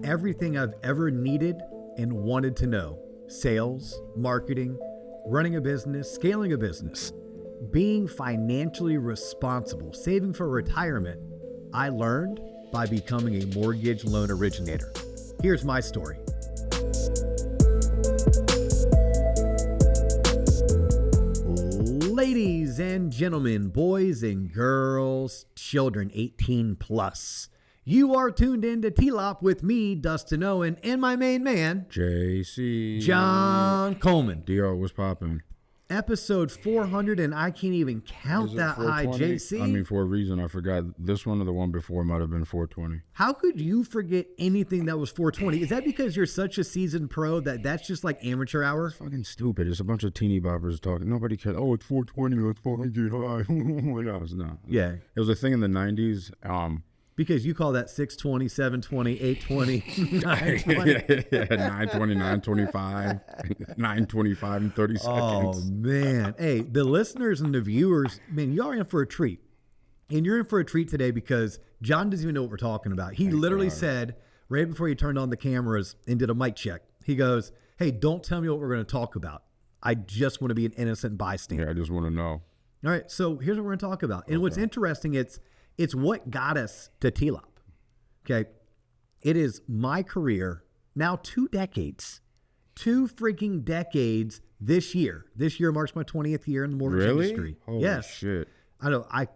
everything I've ever needed and wanted to know. Sales, marketing, running a business, scaling a business, being financially responsible, saving for retirement. I learned by becoming a mortgage loan originator. Here's my story. Ladies and gentlemen, boys and girls, children 18 plus. You are tuned in to T-Lop with me, Dustin Owen, and my main man, JC. John Coleman. D.O., what's popping? Episode 400, and I can't even count that high, JC. I mean, for a reason, I forgot this one or the one before might have been 420. How could you forget anything that was 420? Is that because you're such a seasoned pro that that's just like amateur hour? It's fucking stupid. It's a bunch of teeny boppers talking. Nobody cares. Oh, it's 420. Let's fucking get high. No. Yeah. It was a thing in the 90s. Because you call that 620, 720, 820, 920. Yeah, 920, 925, 925 and 30 seconds. Oh, man. Hey, the listeners and the viewers, man, you are in for a treat. And you're in for a treat today because John doesn't even know what we're talking about. He literally said, right before he turned on the cameras and did a mic check, he goes, hey, don't tell me what we're going to talk about. I just want to be an innocent bystander. Yeah, I just want to know. All right, so here's what we're going to talk about. And what's interesting, it's what got us to T-Lop. Okay. It is my career now 2 decades, 2 freaking decades this year. This year marks my 20th year in the mortgage industry. Holy yes. Shit. I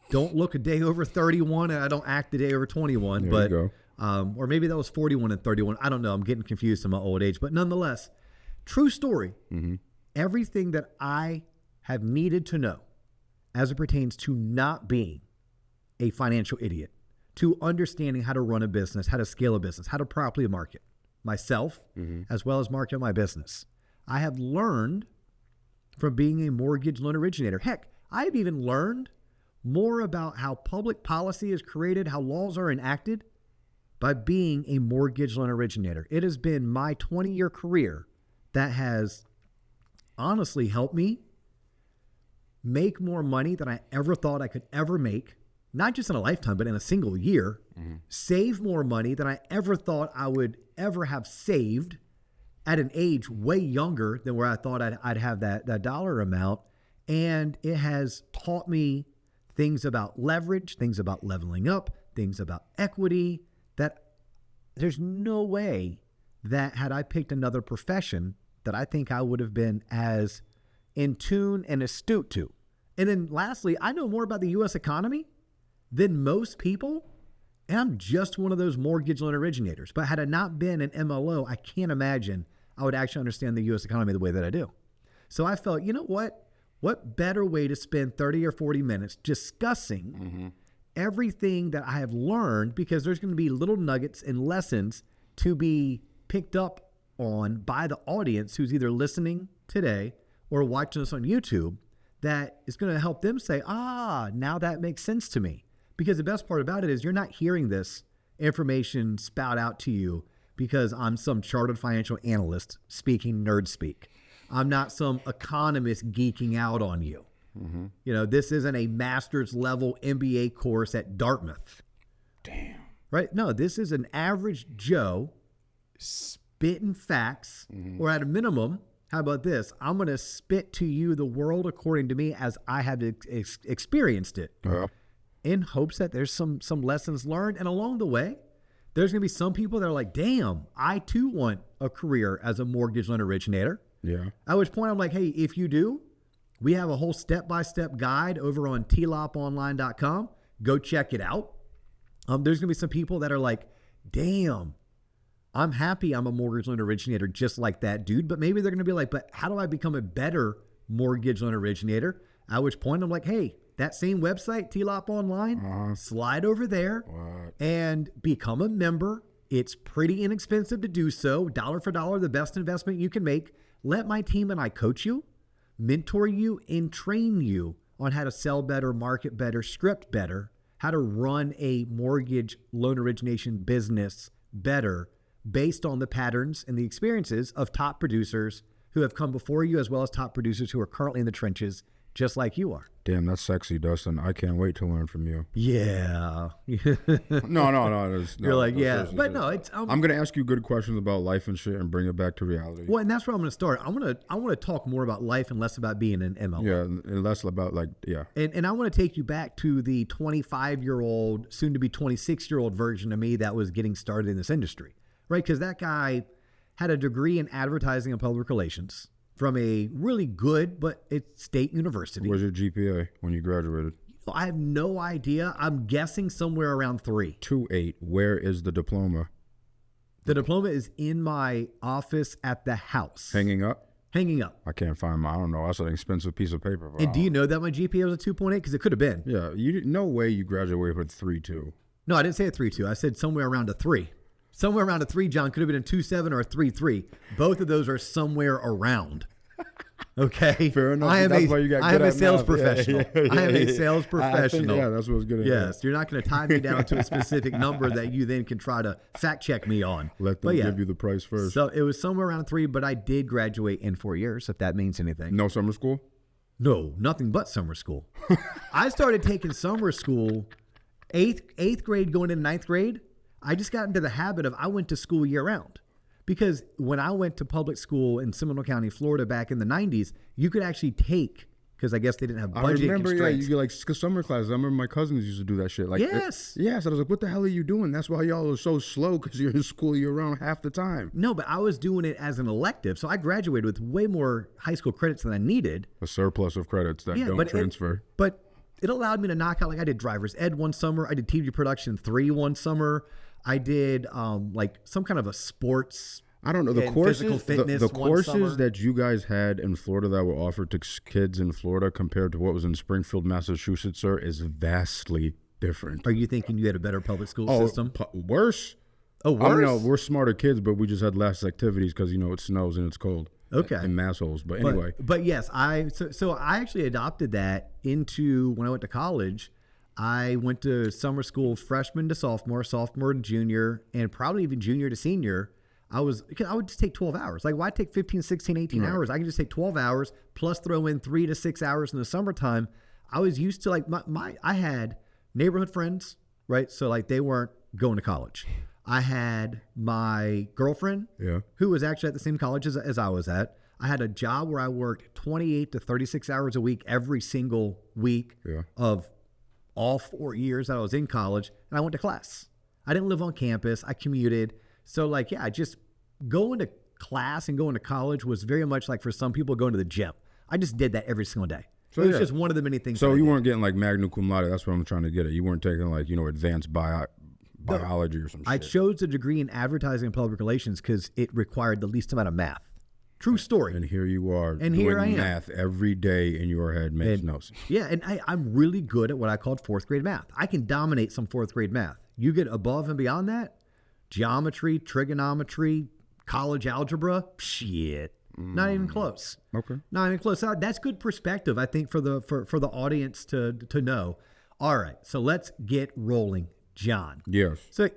don't look a day over 31 and I don't act a day over 21, there but, you go. Or maybe that was 41 and 31. I don't know. I'm getting confused in my old age, but nonetheless, true story. Mm-hmm. Everything that I have needed to know as it pertains to not being a financial idiot, to understanding how to run a business, how to scale a business, how to properly market myself, as well as market my business. I have learned from being a mortgage loan originator. Heck, I have even learned more about how public policy is created, how laws are enacted by being a mortgage loan originator. It has been my 20-year career that has honestly helped me make more money than I ever thought I could ever make. Not just in a lifetime, but in a single year, save more money than I ever thought I would ever have saved at an age way younger than where I thought I'd have that dollar amount. And it has taught me things about leverage, things about leveling up, things about equity, that there's no way that had I picked another profession that I think I would have been as in tune and astute to. And then lastly, I know more about the U.S. economy than most people, and I'm just one of those mortgage loan originators. But had I not been an MLO, I can't imagine I would actually understand the U.S. economy the way that I do. So I felt, you know what? What better way to spend 30 or 40 minutes discussing everything that I have learned, because there's going to be little nuggets and lessons to be picked up on by the audience who's either listening today or watching us on YouTube, that is going to help them say, now that makes sense to me. Because the best part about it is you're not hearing this information spout out to you because I'm some chartered financial analyst speaking nerd speak. I'm not some economist geeking out on you. You know, this isn't a master's level MBA course at Dartmouth. Damn. Right? No, this is an average Joe spitting facts, or at a minimum, how about this? I'm going to spit to you the world according to me as I have experienced it. In hopes that there's some lessons learned. And along the way, there's going to be some people that are like, damn, I too want a career as a mortgage loan originator. Yeah. At which point I'm like, hey, if you do, we have a whole step-by-step guide over on tloponline.com. Go check it out. There's going to be some people that are like, damn, I'm happy I'm a mortgage loan originator just like that dude. But maybe they're going to be like, but how do I become a better mortgage loan originator? At which point I'm like, hey, that same website, T-Lop Online, slide over there and become a member. It's pretty inexpensive to do so. Dollar for dollar, the best investment you can make. Let my team and I coach you, mentor you, and train you on how to sell better, market better, script better, how to run a mortgage loan origination business better based on the patterns and the experiences of top producers who have come before you, as well as top producers who are currently in the trenches just like you are. Damn, that's sexy, Dustin. I can't wait to learn from you. Yeah. No. You're like, yeah. Seriously, But no, seriously. it's I'm gonna ask you good questions about life and shit and bring it back to reality. well, and that's where I'm going to start. I want to talk more about life and less about being an MLO. Yeah, and less about And I want to take you back to the 25-year-old, soon to be 26-year-old version of me that was getting started in this industry, right? Because that guy had a degree in advertising and public relations from a really good but it's state university. Where's your GPA when you graduated? I have no idea. I'm guessing somewhere around 3. 2.8. Where is the diploma? The diploma is in my office at the house. Hanging up? Hanging up. I can't find my. I don't know. That's an expensive piece of paper. And do you know that my GPA was a 2.8? Because it could have been. Yeah, no way you graduated with 3.2. No, I didn't say a 3.2. I said somewhere around a 3. Somewhere around a 3, John. Could have been a 2.7 or a 3.3. Both of those are somewhere around. Okay. Fair enough. I am a sales math. professional. I am a sales I think, professional. yeah, that's what's good. Yes. You're not going to tie me down to a specific number that you then can try to fact check me on. Let them give you the price first. So it was somewhere around a 3, but I did graduate in 4 years, if that means anything. No summer school? No, nothing but summer school. I started taking summer school eighth grade going into 9th grade. I just got into the habit of I went to school year round. Because when I went to public school in Seminole County, Florida back in the 90s, you could actually take, because I guess they didn't have budget constraints. constraints. Yeah, you get like summer classes. I remember my cousins used to do that shit. Like, yes. Yes. I was like, what the hell are you doing? That's why y'all are so slow, because you're in school year round half the time. No, but I was doing it as an elective. So I graduated with way more high school credits than I needed. A surplus of credits that don't transfer. But it allowed me to knock out, like I did driver's ed one summer. I did TV production 3 one summer. I did like some kind of a sports. I don't know the courses. Physical fitness. The courses that you guys had in Florida that were offered to kids in Florida compared to what was in Springfield, Massachusetts, sir, is vastly different. Are you thinking you had a better public school system? Worse. Oh, worse. I don't know. We're smarter kids, but we just had less activities because it snows and it's cold. Okay. And massholes. But anyway. But yes, so I actually adopted that into when I went to college. I went to summer school freshman to sophomore to junior, and probably even junior to senior. I would just take 12 hours. Like, why take 15, 16, 18 hours? I can just take 12 hours plus throw in 3 to 6 hours in the summertime. I was used to like I had neighborhood friends, right? So like they weren't going to college. I had my girlfriend, who was actually at the same college as I was at. I had a job where I worked 28 to 36 hours a week every single week of all 4 years that I was in college, and I went to class. I didn't live on campus. I commuted. So like, yeah, just going to class and going to college was very much like for some people going to the gym. I just did that every single day. So it was just one of the many things. So you weren't getting like magna cum laude. That's what I'm trying to get at. You weren't taking like, advanced biology or some shit. I chose a degree in advertising and public relations because it required the least amount of math. True story. And here you are and doing here I am. math every day in your head makes no sense. Yeah, and I'm really good at what I called 4th grade math. I can dominate some 4th grade math. You get above and beyond that, geometry, trigonometry, college algebra, shit. Not even close. Okay. Not even close. So that's good perspective, I think, for the audience to know. All right, so let's get rolling, John. Yes. So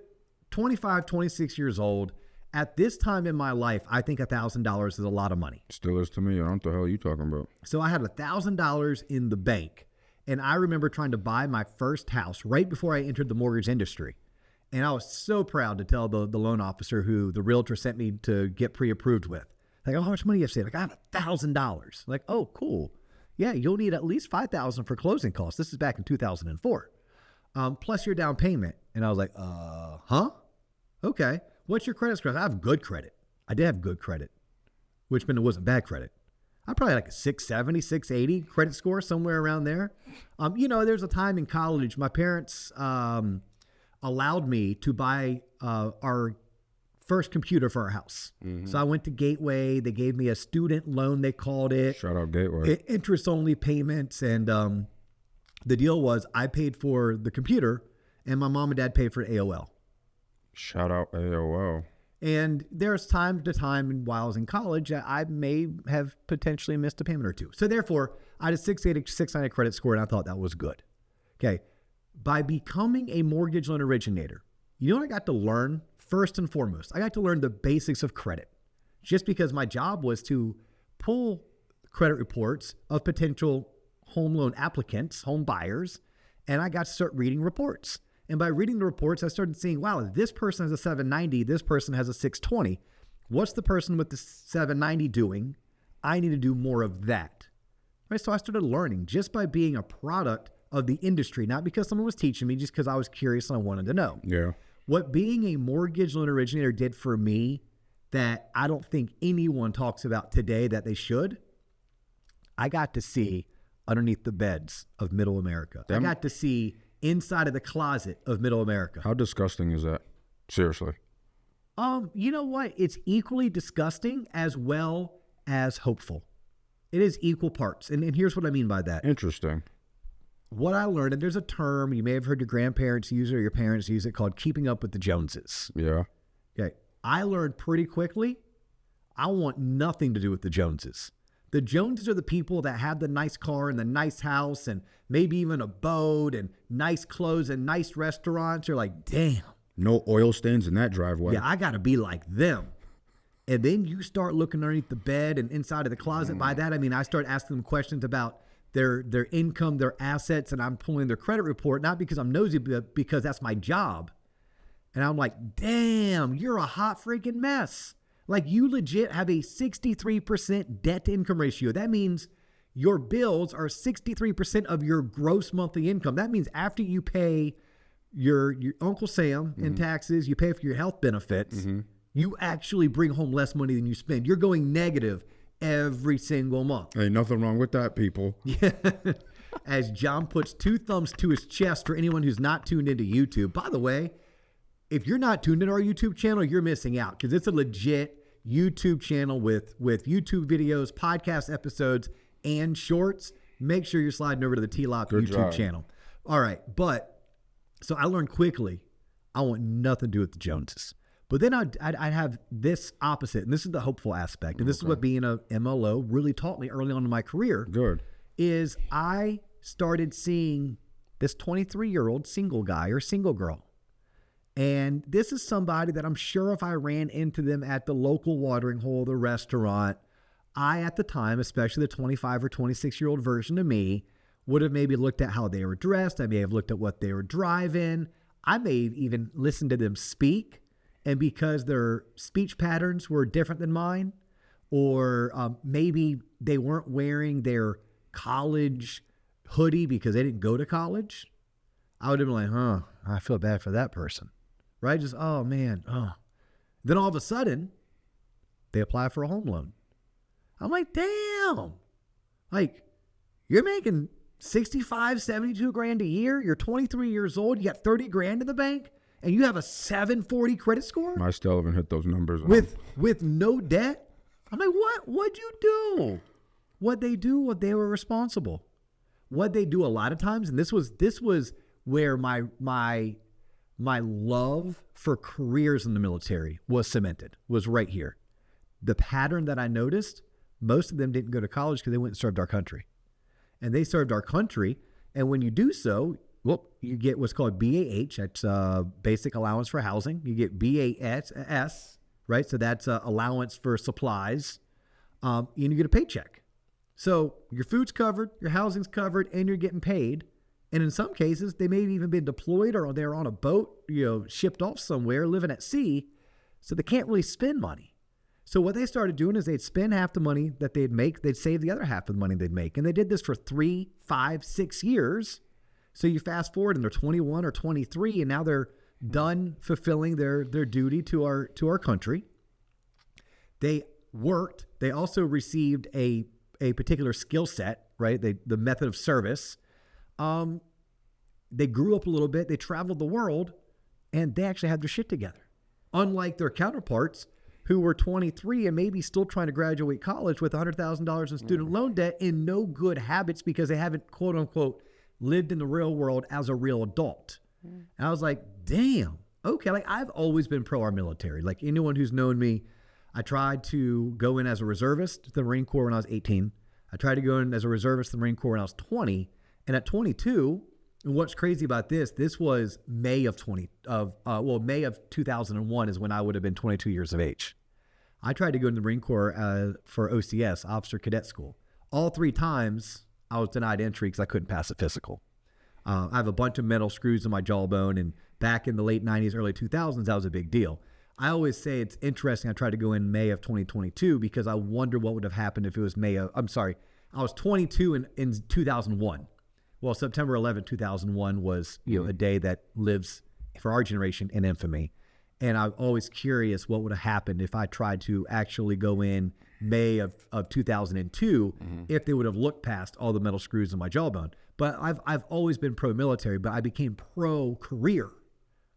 25, 26 years old. At this time in my life, I think $1,000 is a lot of money. Still is to me. I don't know what the hell are you talking about. So I had $1,000 in the bank. And I remember trying to buy my first house right before I entered the mortgage industry. And I was so proud to tell the loan officer who the realtor sent me to get pre-approved with. Like, oh, how much money you have saved? Like, I have $1,000. Like, oh, cool. Yeah, you'll need at least $5,000 for closing costs. This is back in 2004. Plus your down payment. And I was like, huh? Okay. What's your credit score? I have good credit. I did have good credit, which meant it wasn't bad credit. I probably had like a 670, 680 credit score, somewhere around there. There's a time in college, my parents allowed me to buy our first computer for our house. Mm-hmm. So I went to Gateway. They gave me a student loan, they called it. Shout out Gateway. Interest-only payments. And the deal was I paid for the computer, and my mom and dad paid for AOL. Shout out AOL. And there's time to time while I was in college, I may have potentially missed a payment or two. So therefore, I had a 680, 690 credit score, and I thought that was good. Okay. By becoming a mortgage loan originator, you know what I got to learn? First and foremost, I got to learn the basics of credit. Just because my job was to pull credit reports of potential home loan applicants, home buyers, and I got to start reading reports. And by reading the reports, I started seeing, wow, this person has a 790, this person has a 620. What's the person with the 790 doing? I need to do more of that. Right? So I started learning just by being a product of the industry, not because someone was teaching me, just because I was curious and I wanted to know. Yeah. What being a mortgage loan originator did for me that I don't think anyone talks about today that they should, I got to see underneath the beds of middle America. I got to see inside of the closet of middle America. How disgusting is that? Seriously. You know what? It's equally disgusting as well as hopeful. It is equal parts. And here's what I mean by that. Interesting. What I learned, and there's a term you may have heard your grandparents use it or your parents use it, called keeping up with the Joneses. Yeah. Okay. I learned pretty quickly, I want nothing to do with the Joneses. The Joneses are the people that have the nice car and the nice house and maybe even a boat and nice clothes and nice restaurants. You're like, damn. No oil stains in that driveway. Yeah, I got to be like them. And then you start looking underneath the bed and inside of the closet. By that, I mean, I start asking them questions about their income, their assets, and I'm pulling their credit report, not because I'm nosy, but because that's my job. And I'm like, damn, you're a hot freaking mess. Like, you legit have a 63% debt to income ratio. That means your bills are 63% of your gross monthly income. That means after you pay your Uncle Sam in taxes, you pay for your health benefits, you actually bring home less money than you spend. You're going negative every single month. Ain't nothing wrong with that, people. Yeah. As John puts two thumbs to his chest for anyone who's not tuned into YouTube. By the way, if you're not tuned into our YouTube channel, you're missing out, because it's a legit YouTube channel with YouTube videos, podcast episodes, and shorts. Make sure you're sliding over to the T-Lop YouTube channel. All right. But so I learned quickly, I want nothing to do with the Joneses. But then I'd have this opposite, and this is the hopeful aspect, and this is what being a MLO really taught me early on in my career. Good. Is I started seeing this 23-year-old single guy or single girl. And this is somebody that I'm sure if I ran into them at the local watering hole, the restaurant, I, at the time, especially the 25 or 26-year-old version of me, would have maybe looked at how they were dressed. I may have looked at what they were driving. I may have even listened to them speak. And because their speech patterns were different than mine, or maybe they weren't wearing their college hoodie because they didn't go to college, I would have been like, I feel bad for that person. Right? Just, oh, man. Oh. Then all of a sudden, they apply for a home loan. I'm like, damn. Like, you're making 65, 72 grand a year. You're 23 years old. You got 30 grand in the bank. And you have a 740 credit score? I still haven't hit those numbers. With no debt? I'm like, what'd you do? What'd they do? What they were responsible. What they do a lot of times, and this was where my love for careers in the military was cemented, was right here. The pattern that I noticed, most of them didn't go to college because they went and served our country. And they served our country, and when you do so, well, you get what's called BAH. That's basic allowance for housing. You get BAS, right? So that's allowance for supplies. And you get a paycheck. So your food's covered, your housing's covered, and you're getting paid. And in some cases, they may have even been deployed or they're on a boat, shipped off somewhere, living at sea. So they can't really spend money. So what they started doing is they'd spend half the money that they'd make. They'd save the other half of the money they'd make. And they did this for 3, 5, 6 years. So you fast forward and they're 21 or 23, and now they're done fulfilling their duty to our country. They worked. They also received a particular skill set, right? The method of service. They grew up a little bit. They traveled the world, and they actually had their shit together. Unlike their counterparts who were 23 and maybe still trying to graduate college with $100,000 in student loan debt and no good habits because they haven't, quote unquote, lived in the real world as a real adult. And I was like, damn, okay. Like, I've always been pro our military. Like, anyone who's known me, I tried to go in as a reservist to the Marine Corps when I was 18. I tried to go in as a reservist to the Marine Corps when I was 20. And at 22, and what's crazy about this was May of 2001 is when I would have been 22 years of age. I tried to go into the Marine Corps for OCS, Officer Cadet School. All 3 times I was denied entry because I couldn't pass a physical. I have a bunch of metal screws in my jawbone, and back in the late 90s, early 2000s, that was a big deal. I always say it's interesting. I tried to go in May of 2022 because I wonder what would have happened if it was I was 22 in 2001. Well, September 11, 2001 was, a day that lives for our generation in infamy. And I'm always curious what would have happened if I tried to actually go in May of 2002, if they would have looked past all the metal screws in my jawbone. But I've always been pro-military, but I became pro-career.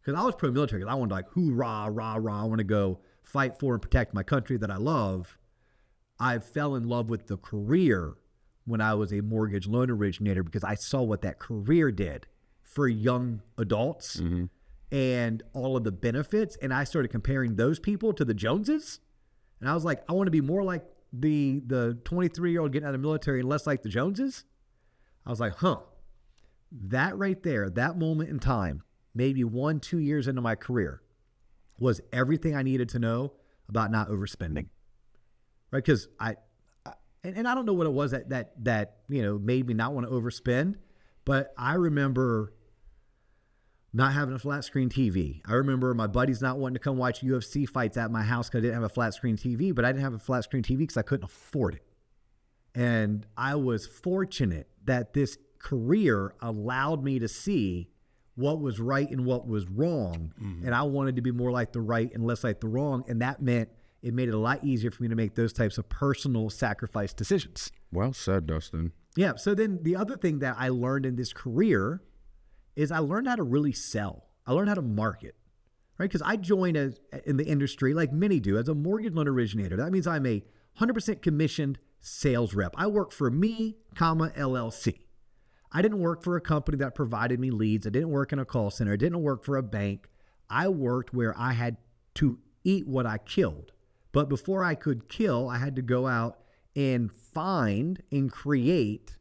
Because I was pro-military because I wanted to hoorah, rah, rah. I want to go fight for and protect my country that I love. I fell in love with the career when I was a mortgage loan originator because I saw what that career did for young adults and all of the benefits. And I started comparing those people to the Joneses. And I was like, I want to be more like the 23-year-old getting out of the military and less like the Joneses. I was like, that right there, that moment in time, maybe 1-2 years into my career, was everything I needed to know about not overspending, right? Because I don't know what it was that made me not want to overspend, but I remember not having a flat screen TV. I remember my buddies not wanting to come watch UFC fights at my house because I didn't have a flat screen TV, but I didn't have a flat screen TV because I couldn't afford it. And I was fortunate that this career allowed me to see what was right and what was wrong. And I wanted to be more like the right and less like the wrong. And that meant it made it a lot easier for me to make those types of personal sacrifice decisions. Well said, Dustin. Yeah. So then the other thing that I learned in this career is I learned how to really sell. I learned how to market, right? Because I joined in the industry, like many do, as a mortgage loan originator. That means I'm a 100% commissioned sales rep. I work for me, LLC. I didn't work for a company that provided me leads. I didn't work in a call center. I didn't work for a bank. I worked where I had to eat what I killed. But before I could kill, I had to go out and find and create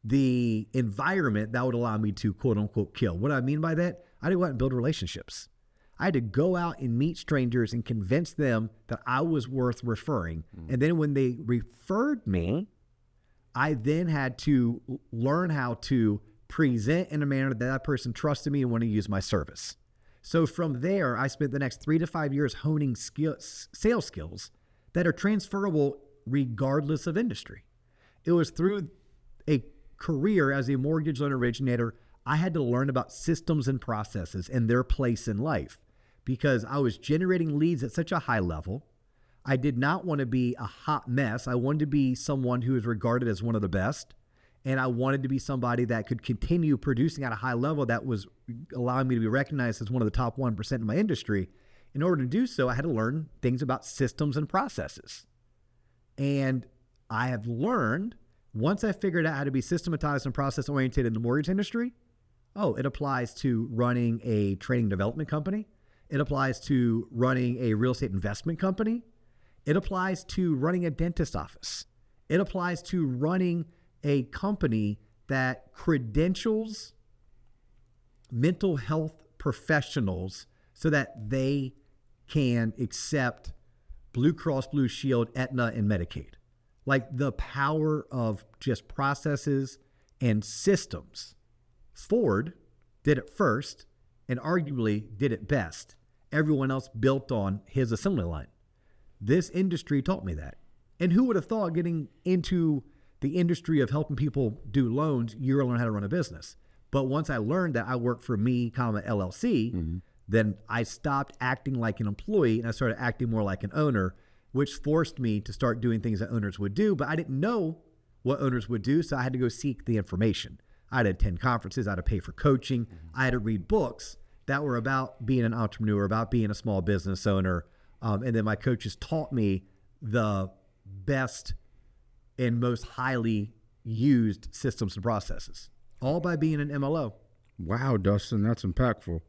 the environment that would allow me to quote unquote kill. What do I mean by that? I had to go out and build relationships. I had to go out and meet strangers and convince them that I was worth referring. And then when they referred me, I then had to learn how to present in a manner that person trusted me and wanted to use my service. So from there, I spent the next 3 to 5 years honing sales skills that are transferable regardless of industry. It was through a career as a mortgage loan originator, I had to learn about systems and processes and their place in life because I was generating leads at such a high level. I did not want to be a hot mess. I wanted to be someone who is regarded as one of the best. And I wanted to be somebody that could continue producing at a high level that was allowing me to be recognized as one of the top 1% in my industry. In order to do so, I had to learn things about systems and processes. And I have learned, once I figured out how to be systematized and process oriented in the mortgage industry, it applies to running a training development company. It applies to running a real estate investment company. It applies to running a dentist office. It applies to running a company that credentials mental health professionals so that they can accept Blue Cross Blue Shield, Aetna, and Medicaid. Like the power of just processes and systems. Ford did it first and arguably did it best. Everyone else built on his assembly line. This industry taught me that. And who would have thought getting into the industry of helping people do loans, you're going to learn how to run a business. But once I learned that I work for me, LLC, then I stopped acting like an employee and I started acting more like an owner, which forced me to start doing things that owners would do. But I didn't know what owners would do, so I had to go seek the information. I had to attend conferences, I had to pay for coaching, I had to read books that were about being an entrepreneur, about being a small business owner. And then my coaches taught me the best and most highly used systems and processes, all by being an MLO. Wow, Dustin, that's impactful.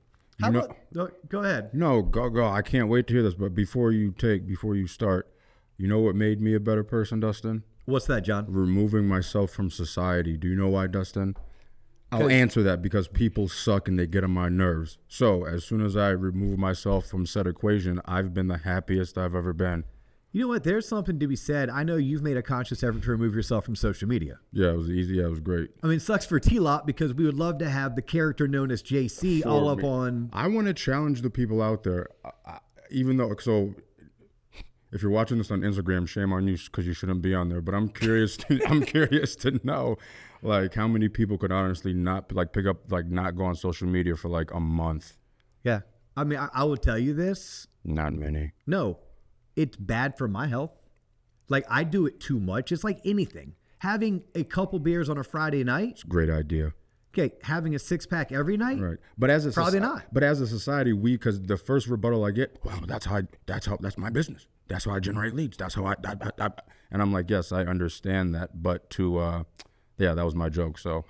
Go ahead. No, go. I can't wait to hear this. But before you start, you know what made me a better person, Dustin? What's that, John? Removing myself from society. Do you know why, Dustin? I'll answer that because people suck and they get on my nerves. So as soon as I remove myself from said equation, I've been the happiest I've ever been. You know what? There's something to be said. I know you've made a conscious effort to remove yourself from social media. Yeah, it was easy. Yeah, it was great. I mean, it sucks for T-Lot because we would love to have the character known as JC all up on. I want to challenge the people out there, even though, so if you're watching this on Instagram, shame on you because you shouldn't be on there. But I'm curious. I'm curious to know, like, how many people could honestly not pick up, not go on social media for like a month. Yeah, I mean, I will tell you this. Not many. No, it's bad for my health. Like, I do it too much. It's like anything. Having a couple beers on a Friday night. It's a great idea. Okay, having a 6-pack every night. Right, but as a probably not. But as a society, because the first rebuttal I get, well, that's my business. That's how I generate leads. That's how I and I'm like, yes, I understand that, but yeah, that was my joke. So,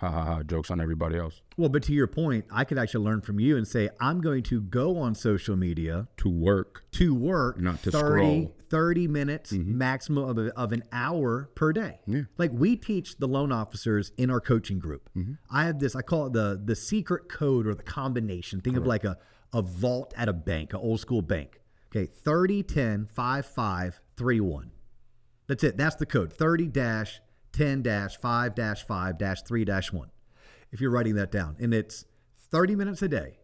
jokes on everybody else. Well, but to your point, I could actually learn from you and say, I'm going to go on social media to work, not to 30 minutes maximum of an hour per day. Yeah. Like, we teach the loan officers in our coaching group. I have this, I call it the secret code or the combination. Think of like a vault at a bank, an old school bank. Okay, 30-10-5-5-3-1. That's it. That's the code. 30-10-5-5-3-1. If you're writing that down, and it's 30 minutes a day,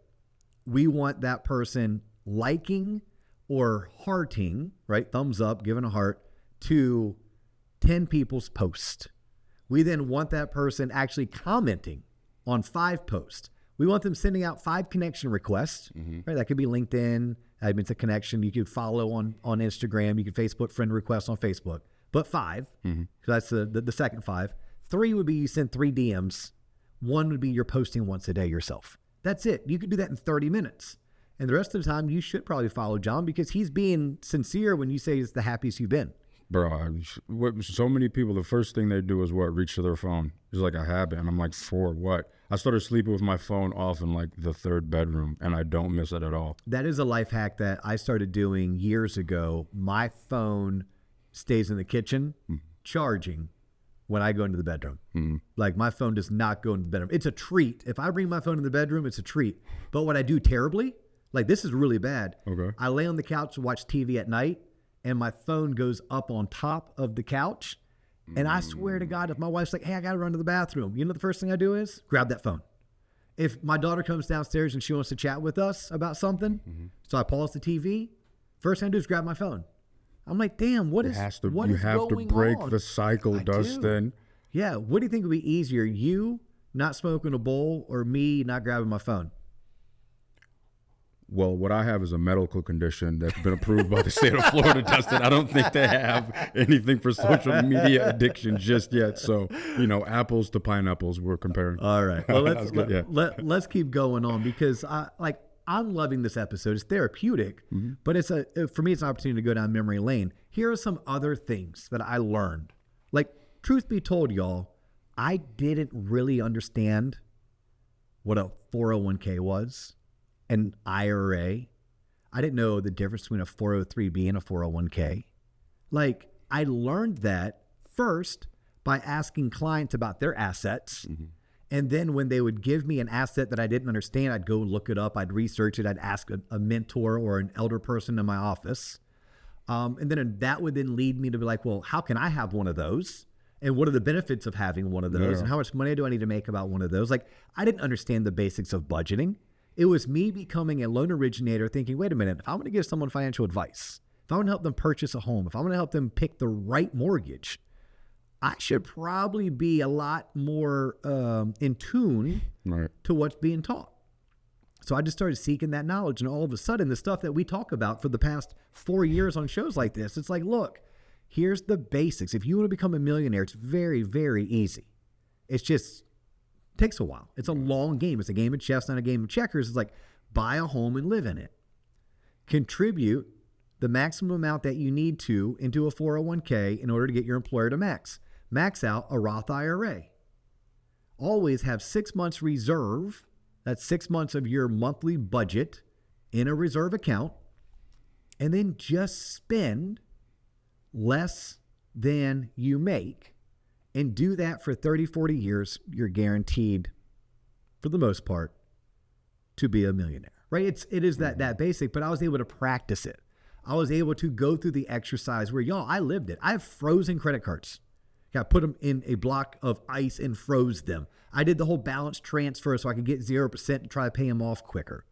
we want that person liking or hearting, right? Thumbs up, giving a heart to 10 people's posts. We then want that person actually commenting on 5 posts. We want them sending out 5 connection requests, right? That could be LinkedIn. I mean, it's a connection. You could follow on Instagram. You could Facebook friend requests on Facebook. But 5, so that's the second 5. 3 would be you send 3 DMs. 1 would be you're posting once a day yourself. That's it. You could do that in 30 minutes. And the rest of the time, you should probably follow John because he's being sincere when you say it's the happiest you've been. Bro, so many people, the first thing they do is what? Reach to their phone. It's like a habit. And I'm like, for what? I started sleeping with my phone off in like the 3rd bedroom, and I don't miss it at all. That is a life hack that I started doing years ago. My phone stays in the kitchen charging when I go into the bedroom. Like, my phone does not go into the bedroom. It's a treat. If I bring my phone in the bedroom, it's a treat. But what I do terribly, like, this is really bad. Okay. I lay on the couch to watch TV at night, and my phone goes up on top of the couch. And I swear to God, if my wife's like, hey, I got to run to the bathroom, you know, the first thing I do is grab that phone. If my daughter comes downstairs and she wants to chat with us about something, so I pause the TV, first thing I do is grab my phone. I'm like, damn, what is going on? You have to break the cycle, Dustin. Yeah. What do you think would be easier? You not smoking a bowl or me not grabbing my phone? Well, what I have is a medical condition that's been approved by the state of Florida, Dustin. I don't think they have anything for social media addiction just yet. So, you know, apples to pineapples, we're comparing. All right. Well, let's keep going on because I'm loving this episode. It's therapeutic, but for me, it's an opportunity to go down memory lane. Here are some other things that I learned. Like, truth be told, y'all, I didn't really understand what a 401k was. An IRA. I didn't know the difference between a 403b and a 401k. Like, I learned that first by asking clients about their assets. And then when they would give me an asset that I didn't understand, I'd go look it up. I'd research it. I'd ask a mentor or an elder person in my office. And then that would then lead me to be like, well, how can I have one of those? And what are the benefits of having one of those? And how much money do I need to make about one of those? Like, I didn't understand the basics of budgeting. It was me becoming a loan originator thinking, wait a minute, if I'm going to give someone financial advice, if I'm going to help them purchase a home, if I'm going to help them pick the right mortgage, I should probably be a lot more in tune to what's being taught. So I just started seeking that knowledge. And all of a sudden, the stuff that we talk about for the past 4 years on shows like this, it's like, look, here's the basics. If you want to become a millionaire, it's very, very easy. It's just takes a while. It's a long game. It's a game of chess, not a game of checkers. It's like buy a home and live in it. Contribute the maximum amount that you need to into a 401k in order to get your employer to max out a Roth IRA. Always have 6 months reserve. That's 6 months of your monthly budget in a reserve account. And then just spend less than you make. And do that for 30, 40 years, you're guaranteed, for the most part, to be a millionaire, right? It is that basic, but I was able to practice it. I was able to go through the exercise where, y'all, I lived it. I have frozen credit cards. I put them in a block of ice and froze them. I did the whole balance transfer so I could get 0% to try to pay them off quicker.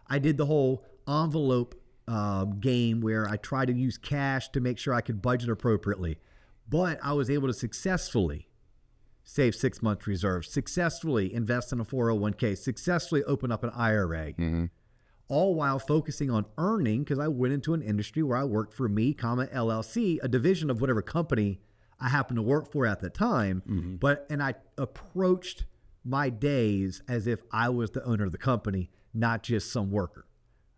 I did the whole envelope game where I tried to use cash to make sure I could budget appropriately. But I was able to successfully save 6 months reserves, successfully invest in a 401k, successfully open up an IRA, all while focusing on earning, because I went into an industry where I worked for me, LLC, a division of whatever company I happened to work for at the time. And I approached my days as if I was the owner of the company, not just some worker.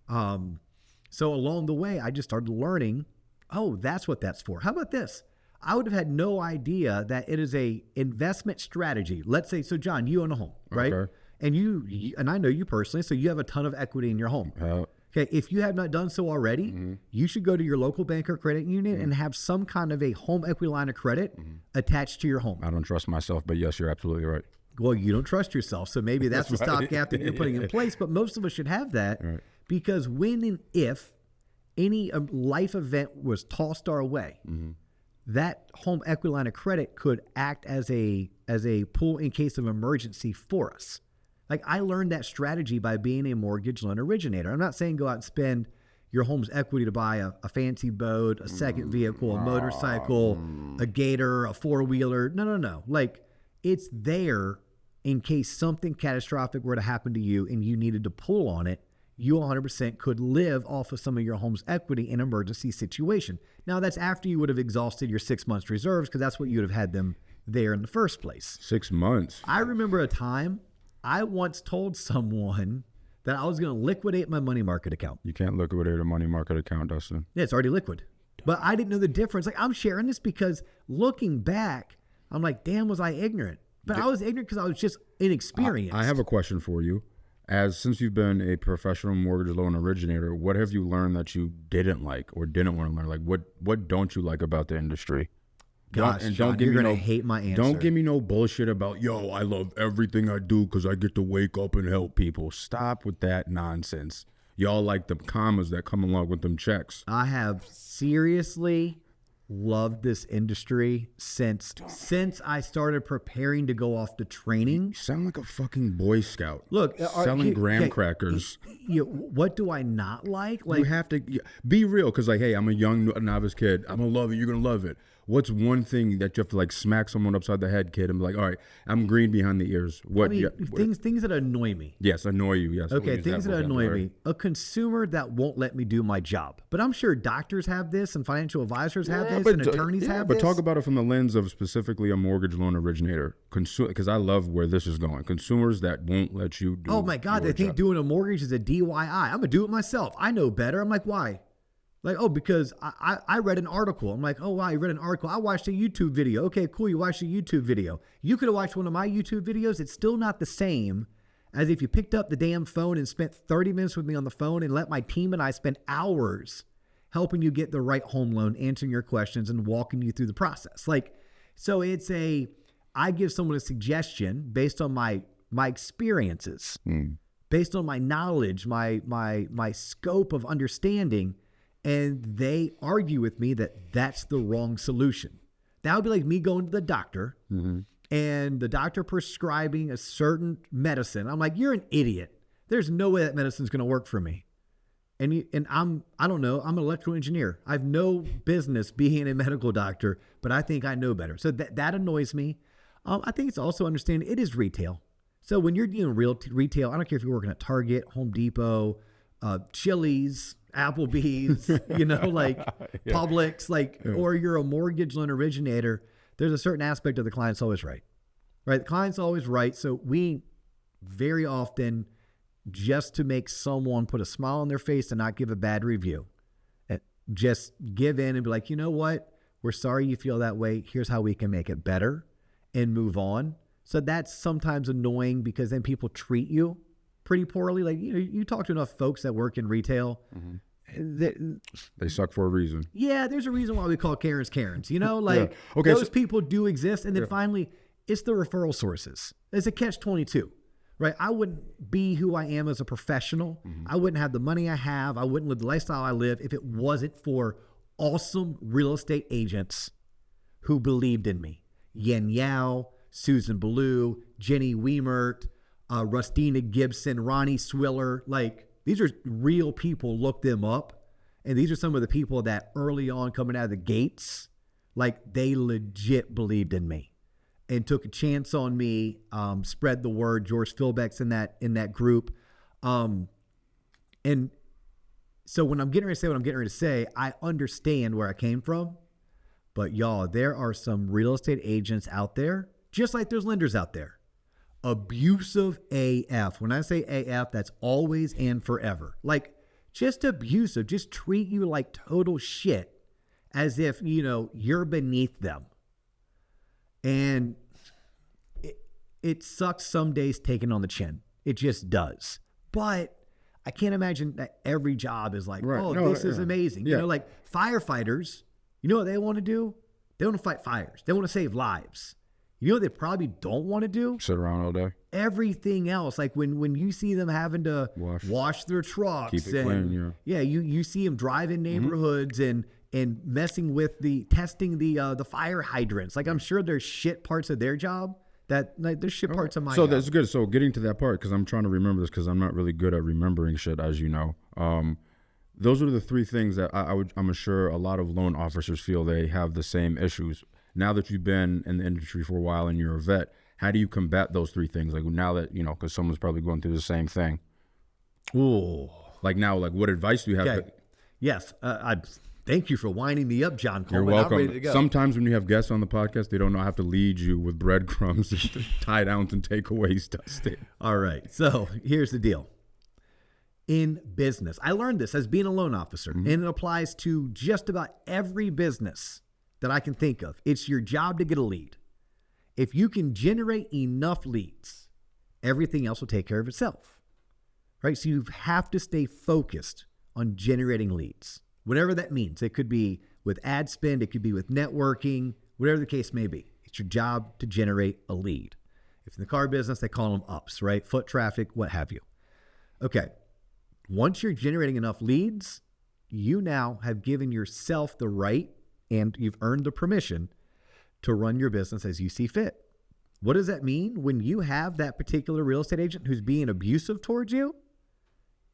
So along the way, I just started learning, oh, that's what that's for. How about this? I would have had no idea that it is a investment strategy. Let's say, so John, you own a home, right? Okay. And you and I know you personally, so you have a ton of equity in your home. Okay, if you have not done so already, you should go to your local bank or credit union and have some kind of a home equity line of credit attached to your home. I don't trust myself, but yes, you're absolutely right. Well, you don't trust yourself, so maybe that's the stopgap that you're putting in place, but most of us should have that because when and if any life event was tossed our way, that home equity line of credit could act as a pool in case of emergency for us. Like I learned that strategy by being a mortgage loan originator. I'm not saying go out and spend your home's equity to buy a fancy boat, a second vehicle, a motorcycle, a gator, a four-wheeler. No. Like it's there in case something catastrophic were to happen to you and you needed to pull on it. You 100% could live off of some of your home's equity in an emergency situation. Now, that's after you would have exhausted your 6 months reserves because that's what you would have had them there in the first place. 6 months. I remember a time I once told someone that I was going to liquidate my money market account. You can't liquidate a money market account, Dustin. Yeah, it's already liquid. But I didn't know the difference. Like I'm sharing this because looking back, I'm like, damn, was I ignorant? But I was ignorant because I was just inexperienced. I have a question for you. Since you've been a professional mortgage loan originator, what have you learned that you didn't like or didn't want to learn? Like what don't you like about the industry? Gosh, John, you're going to hate my answer. Don't give me no bullshit about, yo, I love everything I do because I get to wake up and help people. Stop with that nonsense. Y'all like the commas that come along with them checks. I have seriously loved this industry since I started preparing to go off to training. You sound like a fucking Boy Scout. Look, selling graham crackers. What do I not like? Like you have to be real because, like, hey, I'm a young novice kid. I'm gonna love it. You're gonna love it. What's one thing that you have to like smack someone upside the head, kid, and be like, all right, I'm green behind the ears. What? Things that annoy me. Yes, annoy you. Yes. Okay, things that annoy me. A consumer that won't let me do my job. But I'm sure doctors have this, and financial advisors have this, and attorneys have this. But talk about it from the lens of specifically a mortgage loan originator, because I love where this is going. Consumers that won't let you do. Oh my God, they think doing a mortgage is a DIY. I'm gonna do it myself. I know better. I'm like, why? Like, oh, because I read an article. I'm like, oh, wow, you read an article. I watched a YouTube video. Okay, cool. You watched a YouTube video. You could have watched one of my YouTube videos. It's still not the same as if you picked up the damn phone and spent 30 minutes with me on the phone and let my team and I spend hours helping you get the right home loan, answering your questions and walking you through the process. Like, so I give someone a suggestion based on my experiences, based on my knowledge, my scope of understanding. And they argue with me that that's the wrong solution. That would be like me going to the doctor and the doctor prescribing a certain medicine. I'm like, you're an idiot. There's no way that medicine's going to work for me. I don't know, I'm an electrical engineer. I have no business being a medical doctor, but I think I know better. So that annoys me. I think it's also understanding it is retail. So when you're doing retail, I don't care if you're working at Target, Home Depot, Chili's, Applebee's, Publix, or you're a mortgage loan originator, there's a certain aspect of the client's always right? The client's always right. So we very often, just to make someone put a smile on their face and not give a bad review, just give in and be like, you know what? We're sorry you feel that way. Here's how we can make it better and move on. So that's sometimes annoying because then people treat you pretty poorly. Like, you talk to enough folks that work in retail. They suck for a reason. Yeah, there's a reason why we call Karens. Okay, those people do exist. And then finally, it's the referral sources. It's a catch-22. right? I wouldn't be who I am as a professional. I wouldn't have the money I have. I wouldn't live the lifestyle I live if it wasn't for awesome real estate agents who believed in me. Yen Yao, Susan Ballou, Jenny Wiemert, Rustina Gibson, Ronnie Swiller. Like, these are real people. Look them up. And these are some of the people that early on coming out of the gates, like, they legit believed in me and took a chance on me, spread the word. George Philbeck's in that group. And so when I'm getting ready to say what I'm getting ready to say, I understand where I came from. But y'all, there are some real estate agents out there, just like there's lenders out there, abusive AF. When I say AF, that's always and forever. Like, just abusive, just treat you like total shit as if, you're beneath them. And it sucks some days taking on the chin. It just does. But I can't imagine that every job is like, this is amazing. Yeah. Like firefighters, you know what they want to do? They want to fight fires. They want to save lives. You know what they probably don't want to do? Sit around all day. Everything else. Like when you see them having to wash their trucks. Keep it clean, yeah. You see them driving neighborhoods and messing with testing the fire hydrants. Like, I'm sure there's shit parts of their job that, like, there's shit parts of my job. So that's good. So getting to that part, because I'm trying to remember this, because I'm not really good at remembering shit, as you know. Those are the three things that I'm sure a lot of loan officers feel they have the same issues. Now that you've been in the industry for a while and you're a vet, how do you combat those three things? Like, now that, because someone's probably going through the same thing. Ooh. Like, now, like, what advice do you have? Okay. Yes. I thank you for winding me up, John Coleman. You're welcome. I'm ready to go. Sometimes when you have guests on the podcast, they don't know how to lead you with breadcrumbs, tie downs, and takeaways, Dustin. All right. So here's the deal. In business, I learned this as being a loan officer, and it applies to just about every business that I can think of. It's your job to get a lead. If you can generate enough leads, everything else will take care of itself, right? So you have to stay focused on generating leads, whatever that means. It could be with ad spend, it could be with networking, whatever the case may be. It's your job to generate a lead. If in the car business, they call them ups, right? Foot traffic, what have you. Okay. Once you're generating enough leads, you now have given yourself the right and you've earned the permission to run your business as you see fit. What does that mean? When you have that particular real estate agent who's being abusive towards you,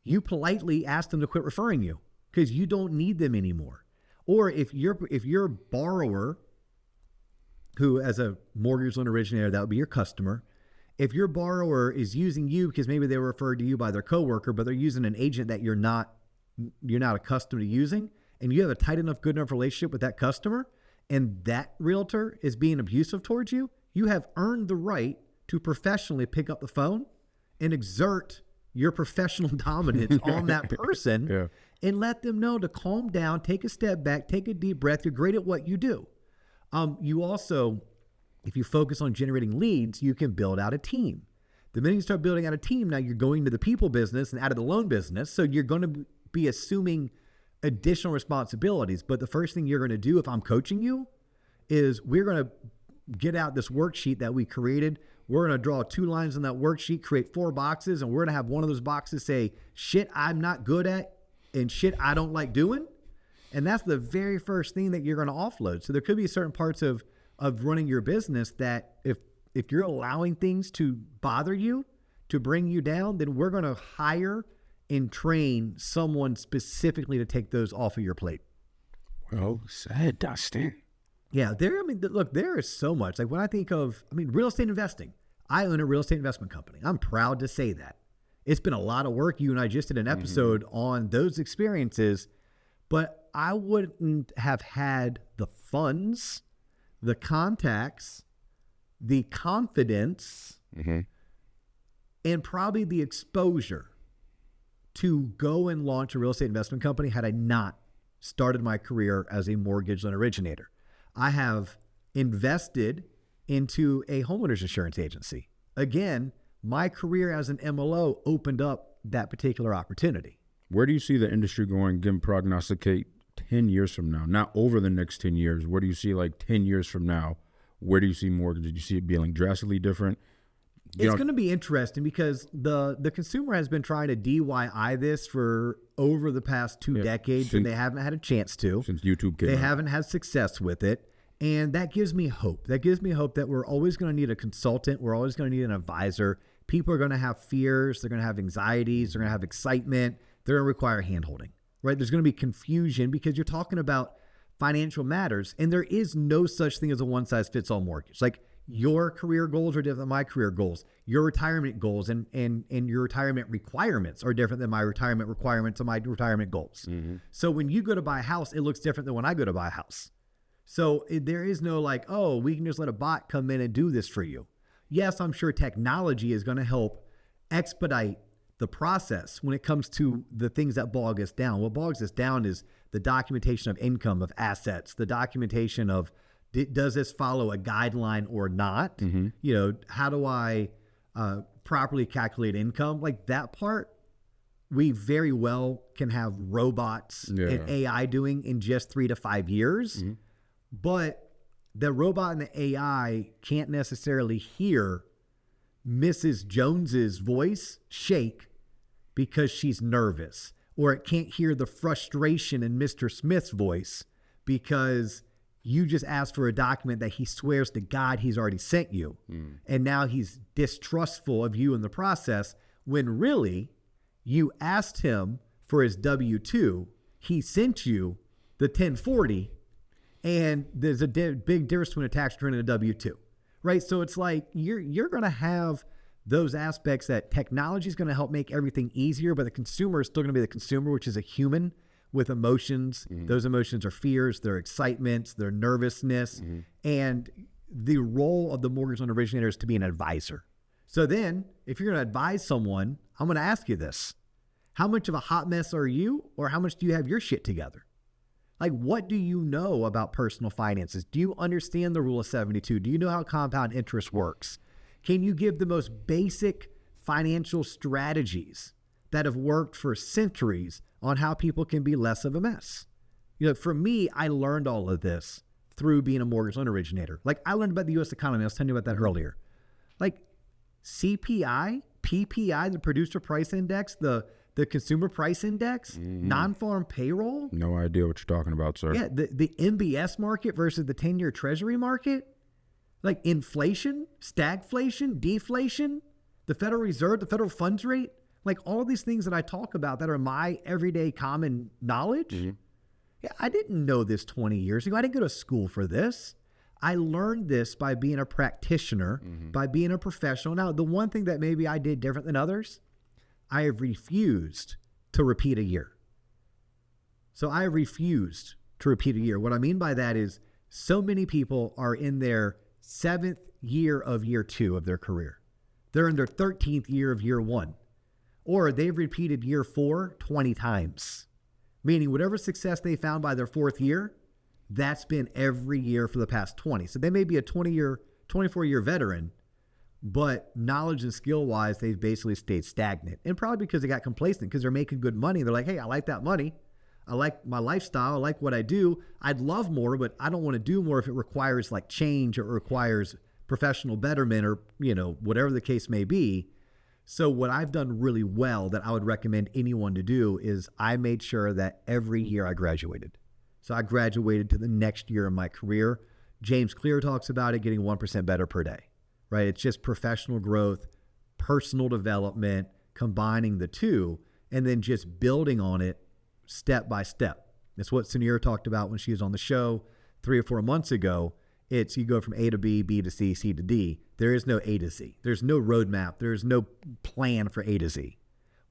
you politely ask them to quit referring you because you don't need them anymore. Or if your borrower, who as a mortgage loan originator, that would be your customer, if your borrower is using you because maybe they were referred to you by their coworker, but they're using an agent that you're not accustomed to using, and you have a tight enough, good enough relationship with that customer, and that realtor is being abusive towards you, you have earned the right to professionally pick up the phone and exert your professional dominance on that person and let them know to calm down, take a step back, take a deep breath. You're great at what you do. You also, if you focus on generating leads, you can build out a team. The minute you start building out a team, now you're going to the people business and out of the loan business. So you're going to be assuming additional responsibilities. But the first thing you're going to do if I'm coaching you is we're going to get out this worksheet that we created. We're going to draw 2 lines on that worksheet, create 4 boxes, and we're going to have one of those boxes say, shit I'm not good at and shit I don't like doing. And that's the very first thing that you're going to offload. So there could be certain parts of running your business that if you're allowing things to bother you, to bring you down, then we're going to hire and train someone specifically to take those off of your plate. Well said, Dustin. Yeah, look, there is so much. Like when I think of, real estate investing, I own a real estate investment company. I'm proud to say that. It's been a lot of work. You and I just did an episode on those experiences, but I wouldn't have had the funds, the contacts, the confidence, and probably the exposure to go and launch a real estate investment company had I not started my career as a mortgage loan originator. I have invested into a homeowner's insurance agency. Again, my career as an MLO opened up that particular opportunity. Where do you see the industry going, given prognosticate 10 years from now? Not over the next 10 years. Where do you see like 10 years from now? Where do you see mortgage? Do you see it being drastically different? It's going to be interesting because the consumer has been trying to DIY this for over the past 2 decades, and they haven't had a chance to. Since YouTube came out. They haven't had success with it. And that gives me hope. That gives me hope that we're always going to need a consultant. We're always going to need an advisor. People are going to have fears. They're going to have anxieties. They're going to have excitement. They're going to require handholding, right? There's going to be confusion because you're talking about financial matters, and there is no such thing as a one-size-fits-all mortgage. Like, your career goals are different than my career goals. Your retirement goals and your retirement requirements are different than my retirement requirements and my retirement goals. Mm-hmm. So when you go to buy a house, it looks different than when I go to buy a house. So there is no like, oh, we can just let a bot come in and do this for you. Yes, I'm sure technology is going to help expedite the process when it comes to the things that bog us down. What bogs us down is the documentation of income, of assets, the documentation of does this follow a guideline or not? Mm-hmm. You know, how do I properly calculate income? Like that part, we very well can have robots and AI doing in just 3 to 5 years. Mm-hmm. But the robot and the AI can't necessarily hear Mrs. Jones's voice shake because she's nervous, or it can't hear the frustration in Mr. Smith's voice because you just asked for a document that he swears to God he's already sent you. And now he's distrustful of you in the process when really you asked him for his W-2. He sent you the 1040, and there's a big difference between a tax return and a W-2, right? So it's like you're going to have those aspects that technology is going to help make everything easier, but the consumer is still going to be the consumer, which is a human with emotions. Mm-hmm. Those emotions are fears, their excitements, their nervousness. Mm-hmm. And the role of the mortgage loan originator is to be an advisor. So then if you're going to advise someone, I'm going to ask you this. How much of a hot mess are you, or how much do you have your shit together? Like, what do you know about personal finances? Do you understand the rule of 72? Do you know how compound interest works? Can you give the most basic financial strategies that have worked for centuries on how people can be less of a mess? You know, for me, I learned all of this through being a mortgage loan originator. Like, I learned about the U.S. economy. I was telling you about that earlier. Like CPI, PPI, the producer price index, the consumer price index, non-farm payroll. No idea what you're talking about, sir. Yeah, the MBS market versus the 10-year treasury market. Like inflation, stagflation, deflation, the Federal Reserve, the federal funds rate. Like all these things that I talk about that are my everyday common knowledge. Mm-hmm. Yeah, I didn't know this 20 years ago. I didn't go to school for this. I learned this by being a practitioner, by being a professional. Now, the one thing that maybe I did different than others, I have refused to repeat a year. So I refused to repeat a year. What I mean by that is so many people are in their 7th year of year 2 of their career. They're in their 13th year of year 1. Or they've repeated year 4 20 times. Meaning whatever success they found by their 4th year, that's been every year for the past 20. So they may be a 24-year veteran, but knowledge and skill-wise, they've basically stayed stagnant. And probably because they got complacent, because they're making good money. They're like, hey, I like that money. I like my lifestyle. I like what I do. I'd love more, but I don't want to do more if it requires like change or requires professional betterment or, you know, whatever the case may be. So what I've done really well that I would recommend anyone to do is I made sure that every year I graduated. So I graduated to the next year of my career. James Clear talks about it, getting 1% better per day, right? It's just professional growth, personal development, combining the two, and then just building on it step by step. That's what Sunir talked about when she was on the show 3 or 4 months ago. It's you go from A to B, B to C, C to D. There is no A to Z. There's no roadmap. There's no plan for A to Z.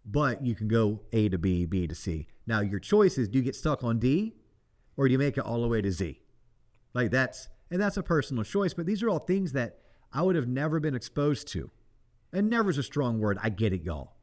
But you can go A to B, B to C. Now your choice is, do you get stuck on D or do you make it all the way to Z? Like that's a personal choice, but these are all things that I would have never been exposed to. And never is a strong word. I get it, y'all.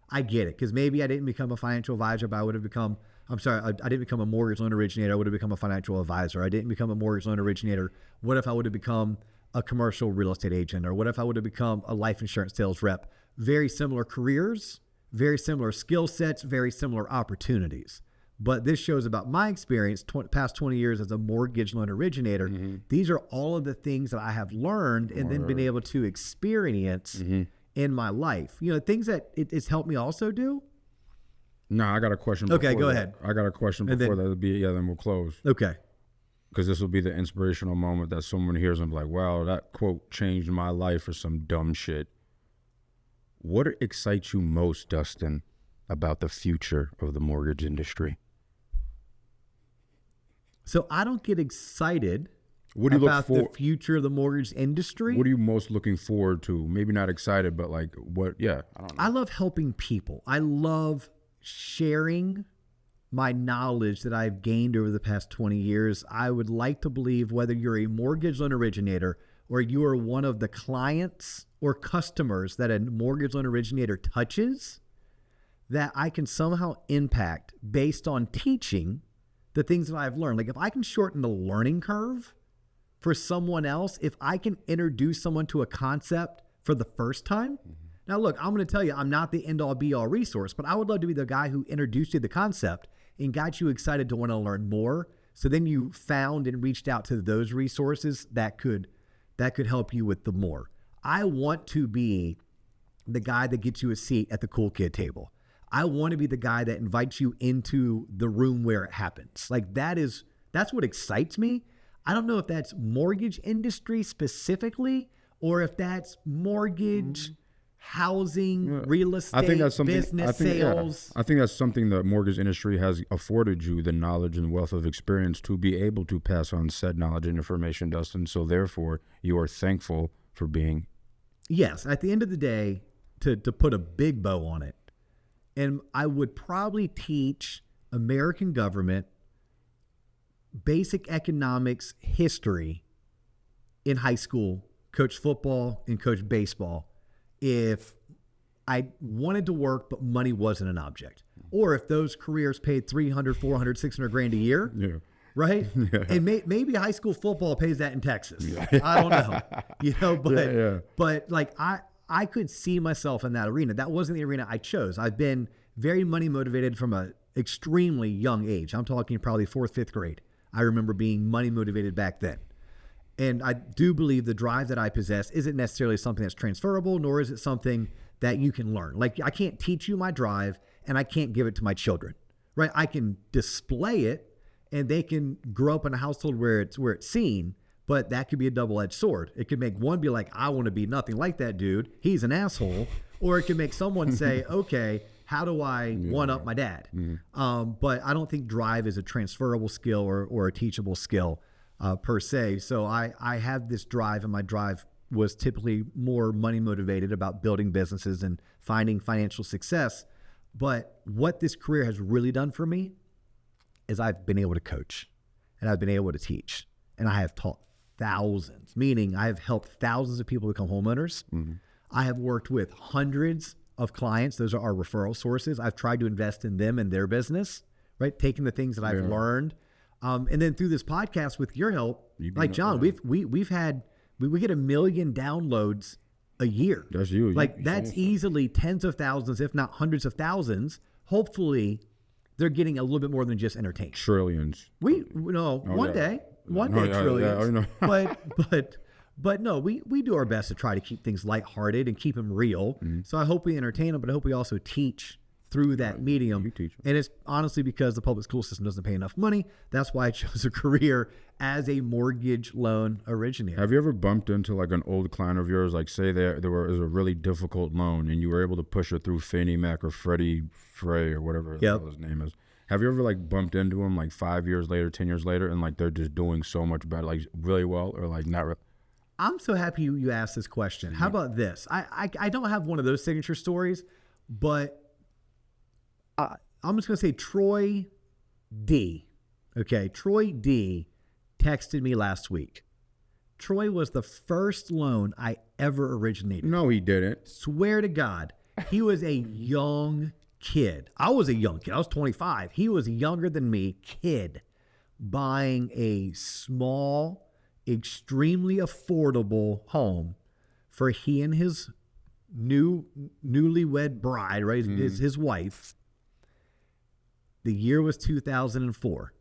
I get it. Because maybe I didn't become a financial advisor, but I would have become, I didn't become a mortgage loan originator. I would have become a financial advisor. I didn't become a mortgage loan originator. What if I would have become a commercial real estate agent? Or what if I would have become a life insurance sales rep? Very similar careers, very similar skill sets, very similar opportunities. But this shows about my experience, past 20 years as a mortgage loan originator. Mm-hmm. These are all of the things that I have learned and then been able to experience in my life. You know, things that it's helped me also do. No, I got a question. Okay, go that. ahead. I got a question before that. Then we'll close. Okay. Because this will be the inspirational moment that someone hears and be like, wow, that quote changed my life or some dumb shit. What excites you most, Dustin, about the future of the mortgage industry? So I don't get excited What do you about look for? the future of the mortgage industry. What are you most looking forward to? Maybe not excited, but like what? Yeah, I don't know. I love helping people. I love sharing my knowledge that I've gained over the past 20 years. I would like to believe whether you're a mortgage loan originator or you are one of the clients or customers that a mortgage loan originator touches, that I can somehow impact based on teaching the things that I've learned. Like if I can shorten the learning curve for someone else, if I can introduce someone to a concept for the first time. Now, look, I'm going to tell you, I'm not the end all be all resource, but I would love to be the guy who introduced you to the concept and got you excited to want to learn more. So then you found and reached out to those resources that could help you with the more. I want to be the guy that gets you a seat at the cool kid table. I want to be the guy that invites you into the room where it happens. Like that's what excites me. I don't know if that's mortgage industry specifically, or if that's mortgage, housing, real estate, I think that's something, business, sales. I think that's something the mortgage industry has afforded you, the knowledge and wealth of experience to be able to pass on said knowledge and information, Dustin. So therefore, you are thankful for being. Yes. At the end of the day, to put a big bow on it, and I would probably teach American government, basic economics, history in high school, coach football and coach baseball, if I wanted to work, but money wasn't an object. Or if those careers paid 300, 400, 600 grand a year, right? Yeah. And maybe high school football pays that in Texas. Yeah. I don't know, but like I could see myself in that arena. That wasn't the arena I chose. I've been very money motivated from an extremely young age. I'm talking probably 4th, 5th grade. I remember being money motivated back then. And I do believe the drive that I possess isn't necessarily something that's transferable, nor is it something that you can learn. Like I can't teach you my drive and I can't give it to my children, right? I can display it and they can grow up in a household where it's seen, but that could be a double-edged sword. It could make one be like, I want to be nothing like that dude. He's an asshole. Or it could make someone say, okay, how do I one-up my dad? Mm-hmm. But I don't think drive is a transferable skill or a teachable skill per se. So I have this drive, and my drive was typically more money motivated about building businesses and finding financial success. But what this career has really done for me is I've been able to coach and I've been able to teach, and I have taught thousands, meaning I have helped thousands of people become homeowners. Mm-hmm. I have worked with hundreds of clients. Those are our referral sources. I've tried to invest in them and their business, right? Taking the things that I've learned. And then through this podcast with your help, like John, we get 1 million downloads a year. That's you. Like that's easily tens of thousands, if not hundreds of thousands. Hopefully they're getting a little bit more than just entertainment. Trillions. One day trillions. But no, we do our best to try to keep things lighthearted and keep them real. Mm-hmm. So I hope we entertain them, but I hope we also teach through that medium. You teach them. And it's honestly because the public school system doesn't pay enough money. That's why I chose a career as a mortgage loan originator. Have you ever bumped into like an old client of yours, like say there was a really difficult loan and you were able to push it through Fannie Mac or Freddie Frey or whatever his name is? Have you ever like bumped into them like 5 years later, 10 years later, and like they're just doing so much better, like really well, or like not really? I'm so happy you asked this question. How about this? I don't have one of those signature stories, but I'm just going to say Troy D. Okay, Troy D texted me last week. Troy was the first loan I ever originated. No, he didn't. Swear to God. He was a young kid. I was a young kid. I was 25. He was younger than me, kid, buying a small, extremely affordable home for he and his newlywed bride, right? His wife. The year was 2004.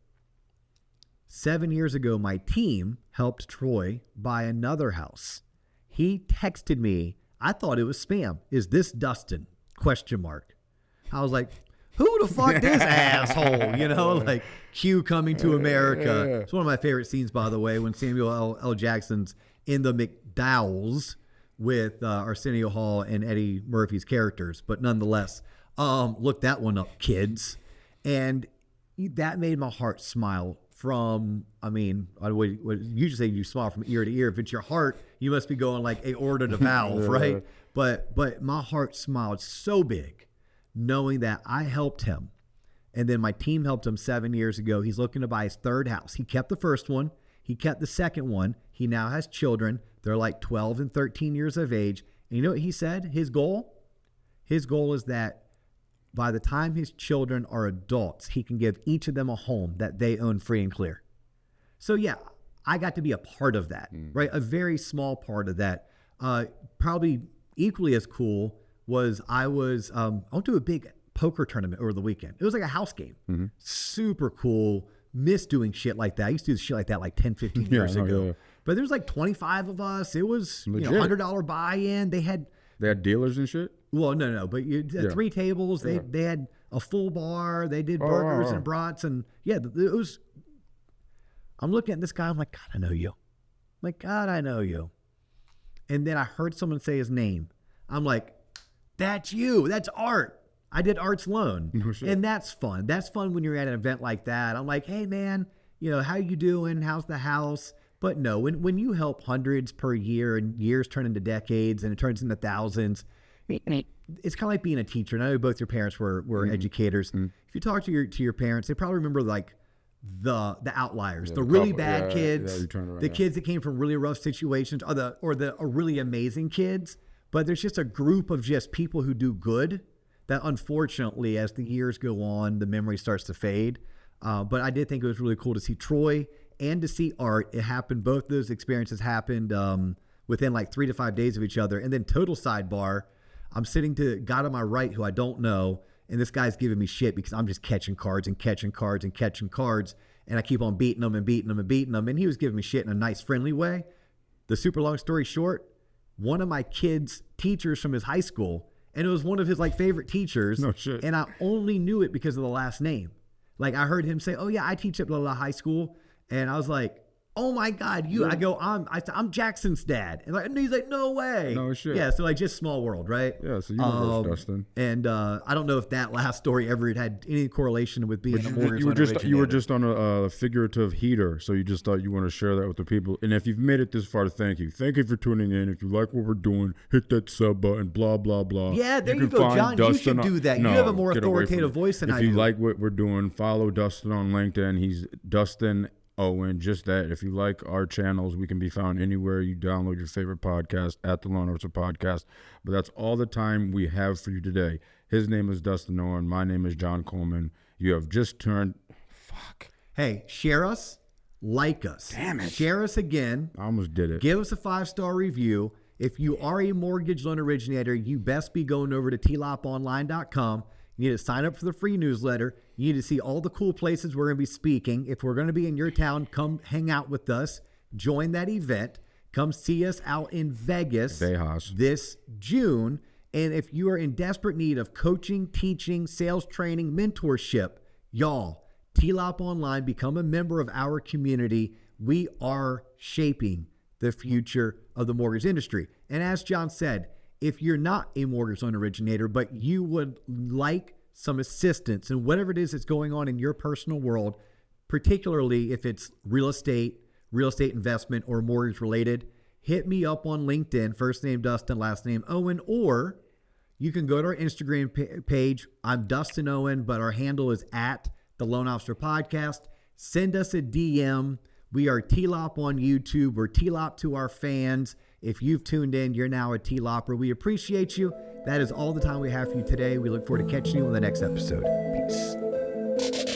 7 years ago, my team helped Troy buy another house. He texted me. I thought it was spam. Is this Dustin? ? I was like, who the fuck this asshole? You know, like Q Coming to America. It's one of my favorite scenes, by the way, when Samuel L. Jackson's in the McDowells with Arsenio Hall and Eddie Murphy's characters. But nonetheless, look that one up, kids. And that made my heart smile from, I would usually say you smile from ear to ear. If it's your heart, you must be going like aorta to valve, right? But my heart smiled so big knowing that I helped him. And then my team helped him 7 years ago. He's looking to buy his third house. He kept the first one. He kept the second one. He now has children. They're like 12 and 13 years of age. And you know what he said? His goal? His goal is that by the time his children are adults, he can give each of them a home that they own free and clear. So yeah, I got to be a part of that, right? A very small part of that. Probably equally as cool was I went to a big poker tournament over the weekend. It was like a house game. Super cool. Miss doing shit like that. I used to do shit like that like 10, 15 years ago. Yeah. But there's like 25 of us. It was $100 buy-in. They had dealers and shit? Well, no. But three tables. They had a full bar. They did burgers and brats. And yeah, it was. I'm looking at this guy. I'm like, God, I know you. And then I heard someone say his name. I'm like, that's you. That's Art. I did Art's loan. No shit. And that's fun. That's fun when you're at an event like that. I'm like, hey, man, how you doing? How's the house? But no, when you help hundreds per year and years turn into decades and it turns into thousands, it's kind of like being a teacher. And I know both your parents were educators. If you talk to your parents, they probably remember like the outliers, the really bad kids, the kids that came from really rough situations, or the really amazing kids. But there's just a group of just people who do good that unfortunately, as the years go on, the memory starts to fade. But I did think it was really cool to see Troy and to see Art. It happened. Both those experiences happened within like 3 to 5 days of each other. And then total sidebar, I'm sitting to a guy on my right who I don't know. And this guy's giving me shit because I'm just catching cards. And I keep on beating him. And he was giving me shit in a nice, friendly way. The super long story short, one of my kids' teachers from his high school, and it was one of his like favorite teachers. No shit. And I only knew it because of the last name. Like I heard him say, oh yeah, I teach at blah, blah, high school. And I was like, oh my God, you, I go, I'm Jackson's dad. And he's like, no way. No shit. Yeah. So like just small world, right? Yeah. So universe, Dustin. And I don't know if that last story ever had any correlation with being a mortgage loan you were just on a figurative heater. So you just thought you want to share that with the people. And if you've made it this far, thank you. Thank you for tuning in. If you like what we're doing, hit that sub button, blah, blah, blah. Yeah, there you go, John. You should do that. You have a more authoritative voice than I do. If you like what we're doing, follow Dustin on LinkedIn. He's Dustin Owen, just that. If you like our channels, we can be found anywhere you download your favorite podcast at the homeownership podcast. But that's all the time we have for you today. His name is Dustin Owen. My name is John Coleman. You have just turned. Fuck. Hey, share us, like us. Damn it. Share us again. I almost did it. Give us a 5-star review. If you are a mortgage loan originator, you best be going over to tloponline.com. You need to sign up for the free newsletter. You need to see all the cool places we're going to be speaking. If we're going to be in your town, come hang out with us. Join that event. Come see us out in Vegas this June. And if you are in desperate need of coaching, teaching, sales training, mentorship, y'all, TLOP Online, become a member of our community. We are shaping the future of the mortgage industry. And as John said, if you're not a mortgage loan originator, but you would like some assistance in whatever it is that's going on in your personal world, particularly if it's real estate investment, or mortgage related, hit me up on LinkedIn, first name Dustin, last name Owen, or you can go to our Instagram page. I'm Dustin Owen, but our handle is at the Loan Officer Podcast. Send us a DM. We are TLOP on YouTube. We're TLOP to our fans. If you've tuned in, you're now a TLOPper. We appreciate you. That is all the time we have for you today. We look forward to catching you on the next episode. Peace.